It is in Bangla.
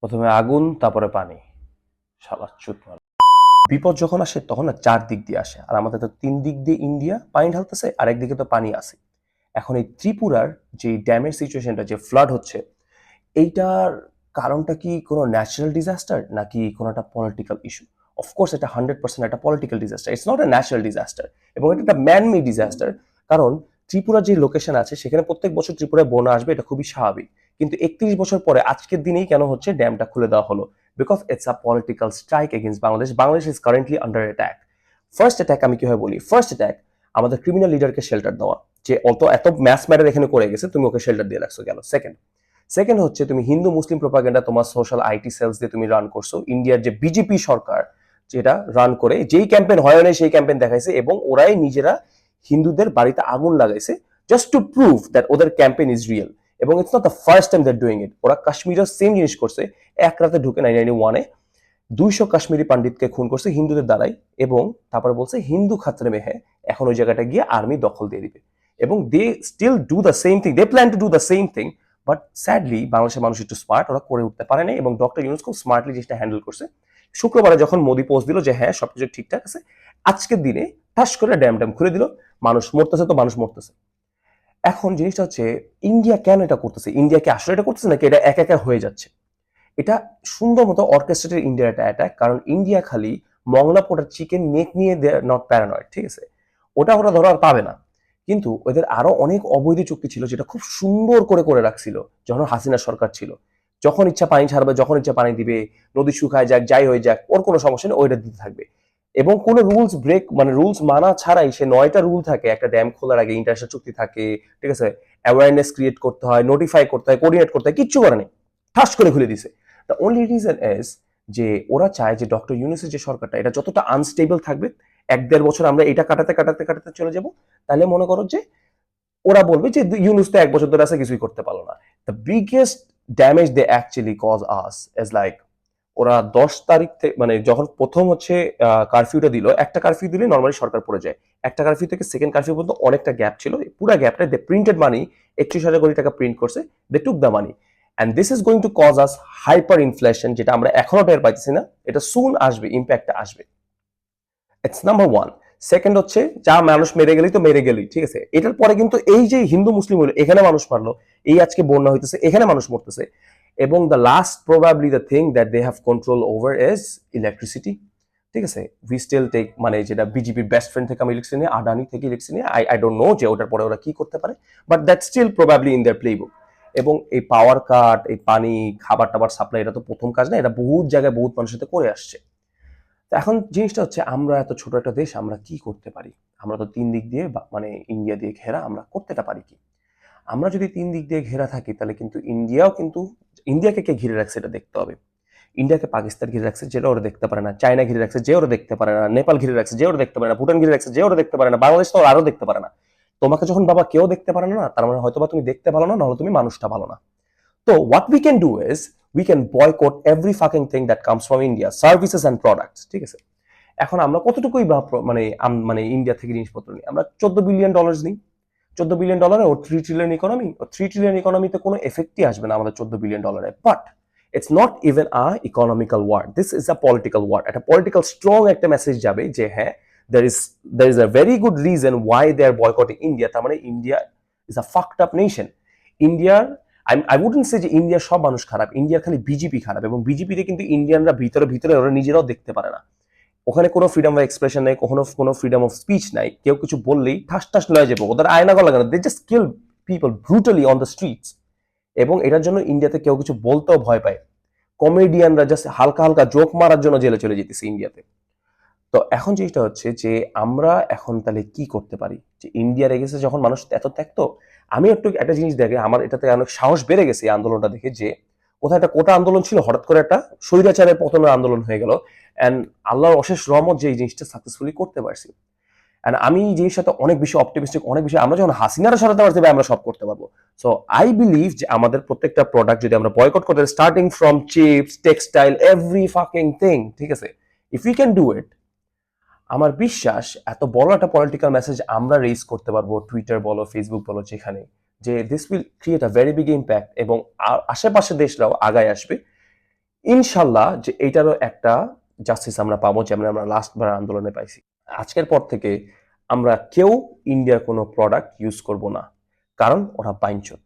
প্রথমে আগুন তারপরে পানি। শালা চুত মার। বিপদ যখন আসে তখন না চার দিক দিয়ে আসে, আর আমাদের তো তিন দিক দিয়ে ইন্ডিয়া পানি ঢালতেছে, আর একদিকে তো পানি আছে। এখন এই ত্রিপুরার যে ড্যামের সিচুয়েশনটা, যে ফ্লাড হচ্ছে, এইটার কারণটা কি কোনো ন্যাচারাল ডিজাস্টার নাকি কোনো একটা পলিটিক্যাল ইস্যু? অফকোর্স এটা 100% একটা political disaster, it's not a natural disaster. এবং এটা একটা ম্যান মেড ডিজাস্টার। কারণ ত্রিপুরার যে লোকেশন আছে সেখানে প্রত্যেক বছর ত্রিপুরায় বন্যা আসবে, এটা খুবই স্বাভাবিক। কিন্তু 31 বছর পরে আজকের দিনেই কেন হচ্ছে ড্যামটা খুলে দেওয়া হলো? Because it's a political strike against Bangladesh. Bangladesh is currently under attack. First attack আমি কিভাবে বলি? ফার্স্ট অ্যাটাক আমাদের ক্রিমিনাল লিডারকে শেল্টার দেওয়া, যে এত ম্যাস ম্যাটার এখানে করে গেছে, তুমি ওকে শেল্টার দিয়ে রাখছো, গেল। সেকেন্ড হচ্ছে তুমি হিন্দু মুসলিম প্রোপাগান্ডা তোমার সোশ্যাল আইটি সেলস দিয়ে তুমি রান করছো। ইন্ডিয়ার যে বিজেপি সরকার যেটা রান করে, যেই ক্যাম্পেইন হয় না সেই ক্যাম্পেইন দেখাইছে, এবং ওরাই নিজেরা হিন্দুদের বাড়িতে আগুন লাগাইছে জাস্ট টু প্রুভ দ্যাট ওদের ক্যাম্পেইন ইজ রিয়েল। এবং it's not the first time that doing it. ওরা কাশ্মীরের সেম জিনিস করছে। এক রাতে ঢুকে 1991-এ 200 কাশ্মীরি পণ্ডিতকে খুন করছে হিন্দুদের দ্বারাই, এবং তারপরে বলছে হিন্দু খাতরে মে হ্যাঁ, এখন ওই জায়গাটা গিয়ে আর্মি দখল দিয়ে দিবে। এবং they still do the same thing, they plan to do the same thing. But sadly বাংলাদেশের মানুষ একটু স্মার্ট, ওরা করে উঠতে পারে না, এবং ডক্টর ইউনূস খুব স্মার্টলি জিনিসটা হ্যান্ডেল করছে। শুক্রবারে যখন মোদি পোস্ট দিল যে হ্যাঁ সবকিছু ঠিকঠাক আছে, আজকের দিনে ঠাস করে ড্যাম খুলে দিল। মানুষ মরতেছে তো মানুষ মরতেছে। এখন জিনিসটা হচ্ছে, ইন্ডিয়া কেন এটা করতেছে? ইন্ডিয়া কি আসলে এটা করতেছে নাকি এটা একা একা হয়ে যাচ্ছে? এটা সুন্দর মতো অর্কেস্ট্রেটেড ইন্ডিয়ার একটা অ্যাটাক। কারণ ইন্ডিয়া খালি মংলা পোটার চিকেন নেক নিয়ে নট প্যারানয়েড, ঠিক আছে? ওটা ওরা ধরো আর পাবে না। কিন্তু ওদের আরো অনেক অবৈধ চুক্তি ছিল যেটা খুব সুন্দর করে করে রাখছিল যখন হাসিনা সরকার ছিল। যখন ইচ্ছা পানি ছাড়বে, যখন ইচ্ছা পানি দিবে, নদী শুকায় যাক যাই হয়ে যাক, ওর কোনো সমস্যা নেই, ওইটা দিতে থাকবে। এবং কোনো রুলস ব্রেক মানে রুলস মানা ছাড়াই সে 9টা রুল থাকে একটা ড্যাম খোলার আগে, ইন্টারন্যাশনাল চুক্তি থাকে, ঠিক আছে? অ্যাওয়ারনেস ক্রিয়েট করতে হয়, নোটিফাই করতে হয়, কোঅর্ডিনেট করতে হয়, কিচ্ছু করে নেই, ঠাস করে খুলে দিছে। দ্য ওনলি রিজন ইজ যে ওরা চায় যে ডক্টর ইউনূসের যে সরকারটা, এটা যতটা আনস্টেবল থাকবে, 1-1.5 বছর আমরা এটা কাটাতে কাটাতে কাটাতে চলে যাব, তাহলে মনে করো যে ওরা বলবে যে ইউনূস তো 1 বছর ধরে আছে, কিছুই করতে পারলো না। The biggest damage they actually cause us is like, ওরা 10 তারিখ থেকে মানে যখন প্রথম হচ্ছে কারফিউটা দিল, একটা কারফিউ দিলে নর্মালি সরকার পড়ে যায়। একটা কারফিউ থেকে সেকেন্ড কারফিউ পর্যন্ত অনেকটা গ্যাপ ছিল। পুরো গ্যাপটা দে প্রিন্টেড মানি 31,000 কোটি টাকা প্রিন্ট করছে, they took the money. And this is going to cause us hyperinflation, যেটা আমরা এখনো টের পাইতেছি না, এটা সুন আসবে, ইম্প্যাক্টটা আসবে। It's number one. সেকেন্ড হচ্ছে, যা মানুষ মেরে গেলেই তো মেরে গেলেই, ঠিক আছে? এটার পরে কিন্তু এই যে হিন্দু মুসলিম হইলো, এখানে মানুষ মারলো, এই আজকে বন্যা হইতেছে, এখানে মানুষ মরতেছে। এবং the last probably the thing that they have control over is electricity. ঠিক আছে? উই স্টিল টেক, মানে যেটা বিজেপির বেস্ট ফ্রেন্ড থেকে আমি ইলেকশন নিয়ে, আদানি থেকে ইলেকশন নিয়ে, আই ডোন্ট নো যে ওটার পরে ওরা কি করতে পারে, but that still probably in their playbook. এবং এই পাওয়ার কাট, এই পানি, খাবার টাবার সাপ্লাই, এটা তো প্রথম কাজ না, এটা বহুত জায়গায় বহুত মানুষের সাথে করে আসছে। তো এখন জিনিসটা হচ্ছে, আমরা এত ছোট একটা দেশ, আমরা কি করতে পারি? আমরা তো তিন দিক দিয়ে মানে ইন্ডিয়া দিয়ে ঘেরা, আমরা করতেটা পারি কি? আমরা যদি তিন দিক দিয়ে ঘেরা থাকি, তাহলে কিন্তু ইন্ডিয়াও কিন্তু, ইন্ডিয়াকে কে ঘিরে রাখছে এটা দেখতে হবে। ইন্ডিয়াকে পাকিস্তান ঘিরে রাখছে, যেটা ওরা দেখতে পারে না। চায়না ঘিরে রাখছে, যে ওরা দেখতে পারে না। নেপাল ঘিরে রাখছে, যে ওরা দেখতে পারে না। ভুটান ঘিরে রাখছে, যে ওরা দেখতে পারে না। বাংলাদেশ তো আরো দেখতে পারে না। তোমাকে যখন বাবা কেউ দেখতে পারে না, তার মানে হয়তো বা তুমি দেখতে ভালো না, নাহলে তুমি মানুষটা ভালো না। তো what we can do is we can boycott every fucking thing that comes from India, services and products, ঠিক আছে? এখন আমরা কতটুকুই বা মানে ইন্ডিয়া থেকে জিনিসপত্র নিই? আমরা $14 বিলিয়ন নিই। $14 বিলিয়ন ও 3 ট্রিলিয়ন ইকোনমি, ও 3 ট্রিলিয়ন ইকোনমিতে কোনো এফেক্টই আসবে না আমাদের $14 billion. But it's not even a economical war, this is a political war. একটা পলিটিক্যাল স্ট্রং একটা মেসেজ যাবে যে হ্যাঁ, there is a very good reason why they are boycotting India। তার মানে India is a fucked up nation. ইন্ডিয়ার, আই উডন্ট সে যে ইন্ডিয়ার সব মানুষ খারাপ, ইন্ডিয়ার খালি বিজেপি খারাপ। এবং বিজেপিতে কিন্তু ইন্ডিয়ানরা ভিতরে ভিতরে ওরা নিজেরাও দেখতে পারে না। ওখানে কোনো ফ্রিডম অফ এক্সপ্রেশন নেই, কখনো কোনো ফ্রিডম অফ স্পিচ নাই। কেউ কিছু বললেই ঠাস ঠাস লয়ে যাবে, ওদের আয়না গলা লাগানো, they just kill people brutally on the streets. এবং এটার জন্য ইন্ডিয়াতে কেউ কিছু বলতেও ভয় পায়। কমেডিয়ানরা জাস্ট হালকা হালকা জোক মারার জন্য জেলে চলে যেতেছে ইন্ডিয়াতে। তো এখন জিনিসটা হচ্ছে যে আমরা এখন তাহলে কি করতে পারি? যে ইন্ডিয়ার এগেছে যখন মানুষ এত ত্যাক্ত, আমি একটু একটা জিনিস দেখে আমার এটাতে অনেক সাহস বেড়ে গেছে এই আন্দোলনটা দেখে, যে কোথায় একটা কোটা আন্দোলন ছিল, হঠাৎ করে একটা স্বৈরাচারের পতনের আন্দোলন হয়ে গেল। অ্যান্ড আল্লাহর অশেষ রহমত যে এই জিনিসটা সাকসেসফুলি করতে পারছি। অ্যান্ড আমি এই জিনিসটাতে অনেক বেশি অপটিমিস্টিক, অনেক বেশি। আমরা যখন হাসিনারা সরাতে পারছি আমরা সব করতে পারবো। সো আই বিলিভ যে আমাদের প্রত্যেকটা প্রোডাক্ট যদি আমরা বয়কট করতে, starting from chips, textile, every fucking thing, ঠিক আছে? If you can do it, আমার বিশ্বাস এত বড় একটা পলিটিক্যাল মেসেজ আমরা রেজ করতে পারবো, টুইটার বলো, ফেসবুক বলো, যেখানে, যে this will create a very big impact. এবং আশেপাশের দেশরাও আগায় আসবে। ইনশাল্লাহ যে এইটারও একটা জাস্টিস আমরা পাবো, যেমন আমরা লাস্টবার আন্দোলনে পাইছি। আজকের পর থেকে আমরা কেউ ইন্ডিয়ার কোনো প্রোডাক্ট ইউজ করব না, কারণ ওরা বাইনচোদ।